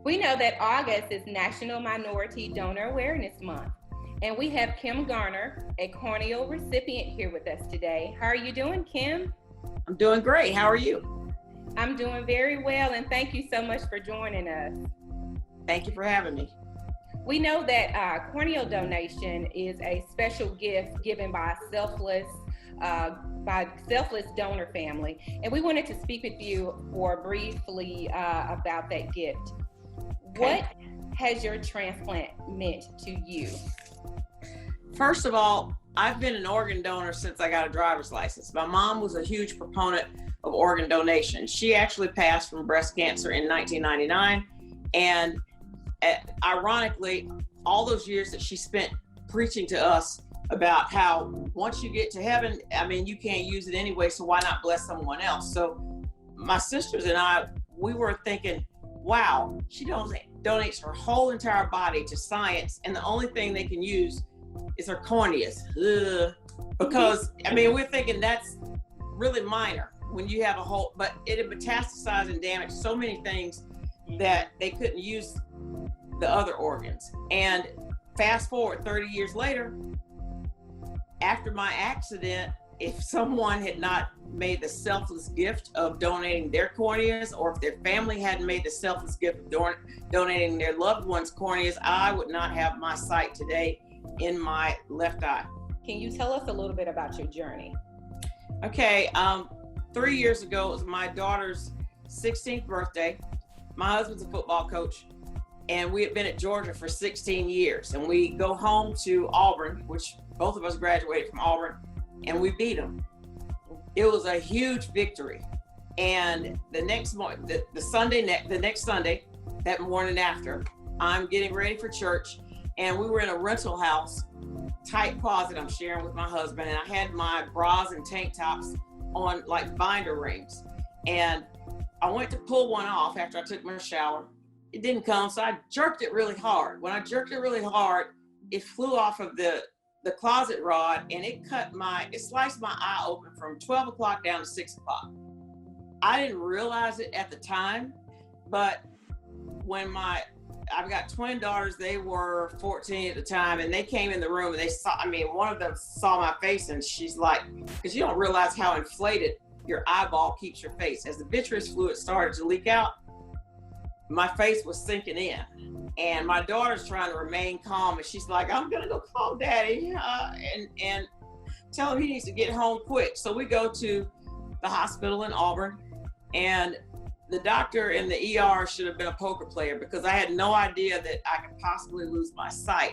We know that August is National Minority Donor Awareness Month, and we have Kim Garner, a corneal recipient, here with us today. How are you doing, Kim? I'm doing great. How are you? I'm doing very well, and thank you so much for joining us. Thank you for having me. We know that corneal donation is a special gift given by selfless donor family, and we wanted to speak with you briefly about that gift. Okay. What has your transplant meant to you? First of all, I've been an organ donor since I got a driver's license. My mom was a huge proponent of organ donation. She actually passed from breast cancer in 1999, and ironically, all those years that she spent preaching to us about how once you get to heaven, you can't use it anyway, so why not bless someone else? So my sisters and I, we were thinking, wow, she donates her whole entire body to science, and the only thing they can use is her corneas. Because, we're thinking that's really minor when you have a whole, but it had metastasized and damaged so many things that they couldn't use the other organs. And fast forward 30 years later, after my accident, if someone had not made the selfless gift of donating their corneas, or if their family hadn't made the selfless gift of donating their loved one's corneas, I would not have my sight today in my left eye. Can you tell us a little bit about your journey? Okay, 3 years ago, it was my daughter's 16th birthday. My husband's a football coach, and we had been at Georgia for 16 years. And we go home to Auburn, which both of us graduated from Auburn, and we beat them. It was a huge victory. And the next morning, the next Sunday, that morning after, I'm getting ready for church, and we were in a rental house, tight closet I'm sharing with my husband, and I had my bras and tank tops on like binder rings. And I went to pull one off after I took my shower. It didn't come, so I jerked it really hard. When I jerked it really hard, it flew off of the closet rod, and it sliced my eye open from 12 o'clock down to 6 o'clock. I didn't realize it at the time, but when I've got twin daughters, they were 14 at the time, and they came in the room and they saw, one of them saw my face, and she's like, because you don't realize how inflated your eyeball keeps your face. As the vitreous fluid started to leak out, my face was sinking in. And my daughter's trying to remain calm, and she's like, I'm gonna go call daddy and tell him he needs to get home quick. So we go to the hospital in Auburn, and the doctor in the ER should have been a poker player, because I had no idea that I could possibly lose my sight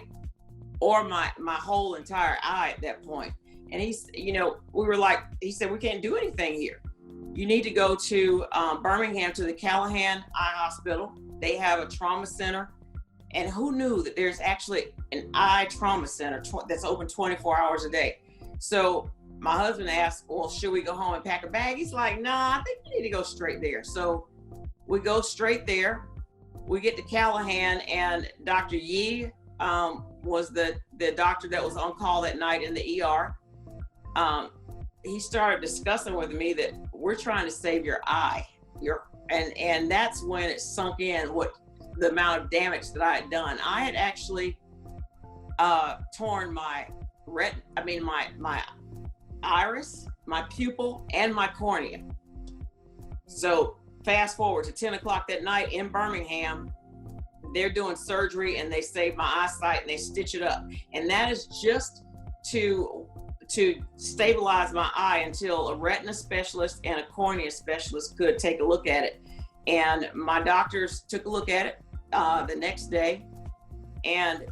or my whole entire eye at that point. And he said, we can't do anything here. You need to go to Birmingham to the Callahan Eye Hospital. They have a trauma center. And who knew that there's actually an eye trauma center that's open 24 hours a day? So my husband asked, well, should we go home and pack a bag? He's like, nah, I think you need to go straight there. So we go straight there. We get to Callahan, and Dr. Yee was the doctor that was on call that night in the ER. He started discussing with me that we're trying to save your eye. And that's when it sunk in the amount of damage that I had done. I had actually torn my iris, my pupil, and my cornea. So fast forward to 10 o'clock that night in Birmingham, they're doing surgery, and they save my eyesight, and they stitch it up. And that is just to stabilize my eye until a retina specialist and a cornea specialist could take a look at it. And my doctors took a look at it the next day, and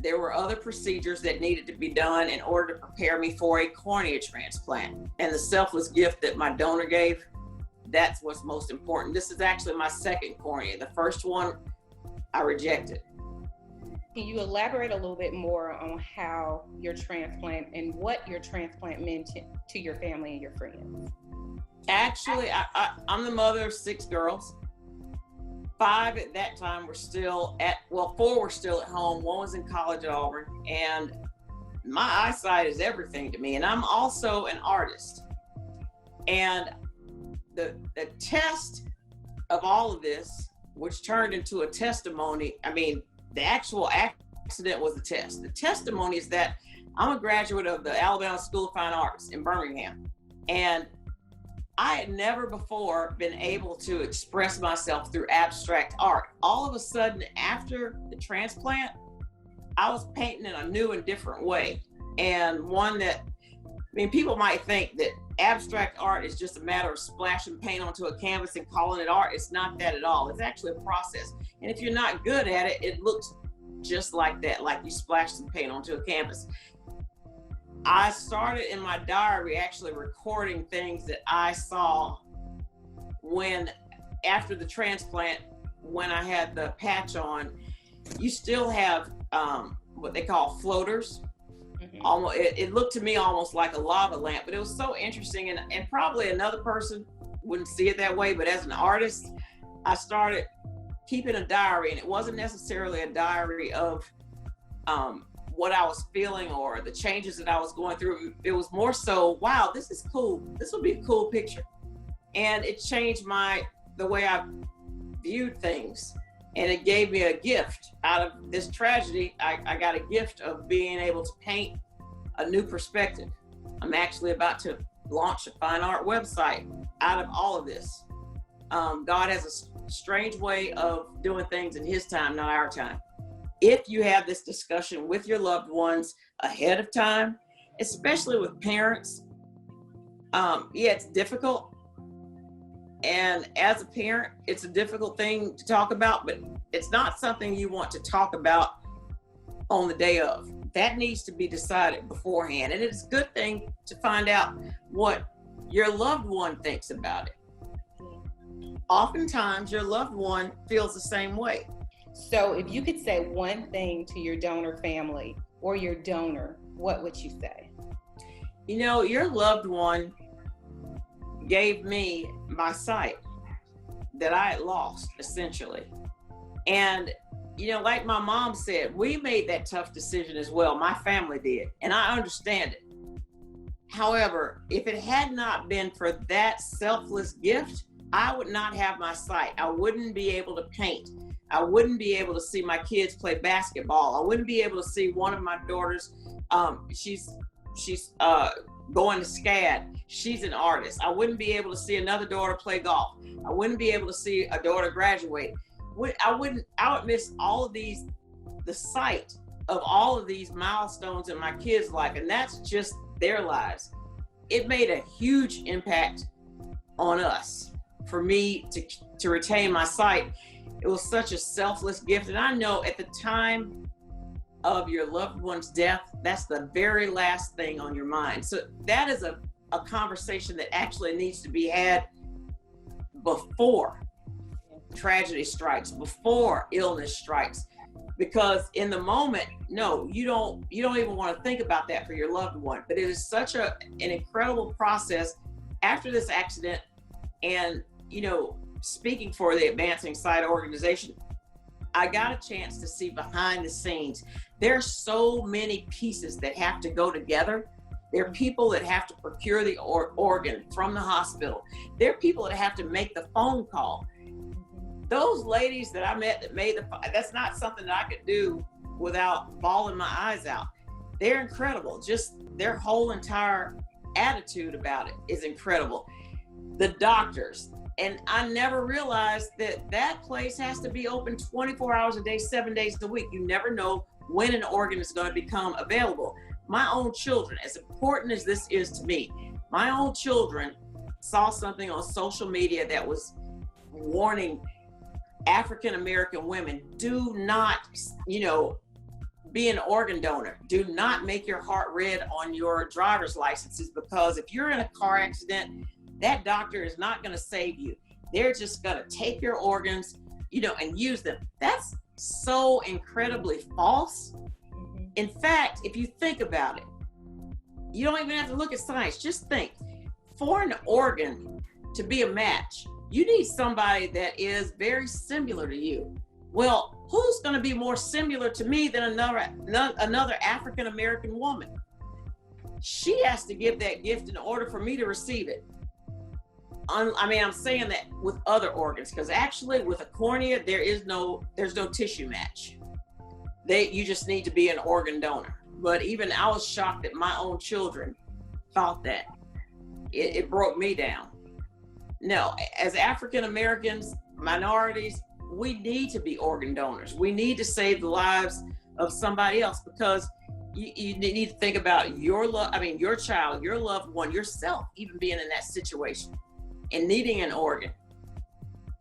there were other procedures that needed to be done in order to prepare me for a cornea transplant. And the selfless gift that my donor gave, that's what's most important. This is actually my second cornea. The first one I rejected. Can you elaborate a little bit more on how your transplant and what your transplant meant to your family and your friends? Actually, I'm the mother of 6 girls. 5 at that time were still 4 were still at home. 1 was in college at Auburn. And my eyesight is everything to me. And I'm also an artist. And the test of all of this which turned into a testimony. I mean, the actual accident was the test. The testimony is that I'm a graduate of the Alabama School of Fine Arts in Birmingham. And I had never before been able to express myself through abstract art. All of a sudden, after the transplant, I was painting in a new and different way. And one that, I mean, people might think that abstract art is just a matter of splashing paint onto a canvas and calling it art. It's not that at all. It's actually a process. And if you're not good at it, it looks just like that, like you splash some paint onto a canvas. I started in my diary actually recording things that I saw after the transplant, when I had the patch on. You still have what they call floaters. Mm-hmm. Almost, it looked to me almost like a lava lamp, but it was so interesting, and probably another person wouldn't see it that way, but as an artist, I started keeping a diary, and it wasn't necessarily a diary of what I was feeling or the changes that I was going through. It was more so, wow, this is cool. This will be a cool picture. And it changed the way I viewed things. And it gave me a gift. Out of this tragedy, I got a gift of being able to paint a new perspective. I'm actually about to launch a fine art website out of all of this. God has a strange way of doing things in his time, not our time. If you have this discussion with your loved ones ahead of time, especially with parents, it's difficult. And as a parent, it's a difficult thing to talk about, but it's not something you want to talk about on the day of. That needs to be decided beforehand. And it's a good thing to find out what your loved one thinks about it. Oftentimes, your loved one feels the same way. So if you could say one thing to your donor family or your donor, what would you say? You know, your loved one gave me my sight that I had lost, essentially. And, you know, like my mom said, we made that tough decision as well. My family did, and I understand it. However, if it had not been for that selfless gift, I would not have my sight. I wouldn't be able to paint. I wouldn't be able to see my kids play basketball. I wouldn't be able to see one of my daughters. She's going to SCAD. She's an artist. I wouldn't be able to see another daughter play golf. I wouldn't be able to see a daughter graduate. I would miss all of these, the sight of all of these milestones in my kids' life, and that's just their lives. It made a huge impact on us for me to retain my sight. It was such a selfless gift. And I know at the time of your loved one's death, that's the very last thing on your mind. So that is a conversation that actually needs to be had before tragedy strikes, before illness strikes. Because in the moment, no, you don't even want to think about that for your loved one. But it is such an incredible process after this accident. And, you know, speaking for the Advancing Sight organization, I got a chance to see behind the scenes. There's so many pieces that have to go together. There are people that have to procure the organ from the hospital. There are people that have to make the phone call. Those ladies that I met that that's not something that I could do without bawling my eyes out. They're incredible. Just their whole entire attitude about it is incredible. The doctors, and I never realized that place has to be open 24 hours a day, 7 days a week. You never know when an organ is going to become available. My own children, as important as this is to me, my own children saw something on social media that was warning African American women, do not, be an organ donor. Do not make your heart red on your driver's licenses, because if you're in a car accident, that doctor is not going to save you. They're just going to take your organs, and use them. That's so incredibly false. In fact, if you think about it, you don't even have to look at science. Just think, for an organ to be a match, you need somebody that is very similar to you. Well, who's going to be more similar to me than another African American woman? She has to give that gift in order for me to receive it. I'm saying that with other organs, because actually with a cornea, there's no tissue match. You just need to be an organ donor. But even I was shocked that my own children thought that. It broke me down. No, as African Americans, minorities, we need to be organ donors. We need to save the lives of somebody else, because you need to think about your child, your loved one, yourself, even being in that situation and needing an organ.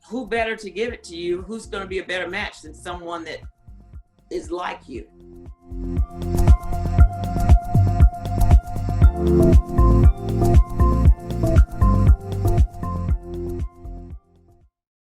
Who better to give it to you? Who's going to be a better match than someone that is like you?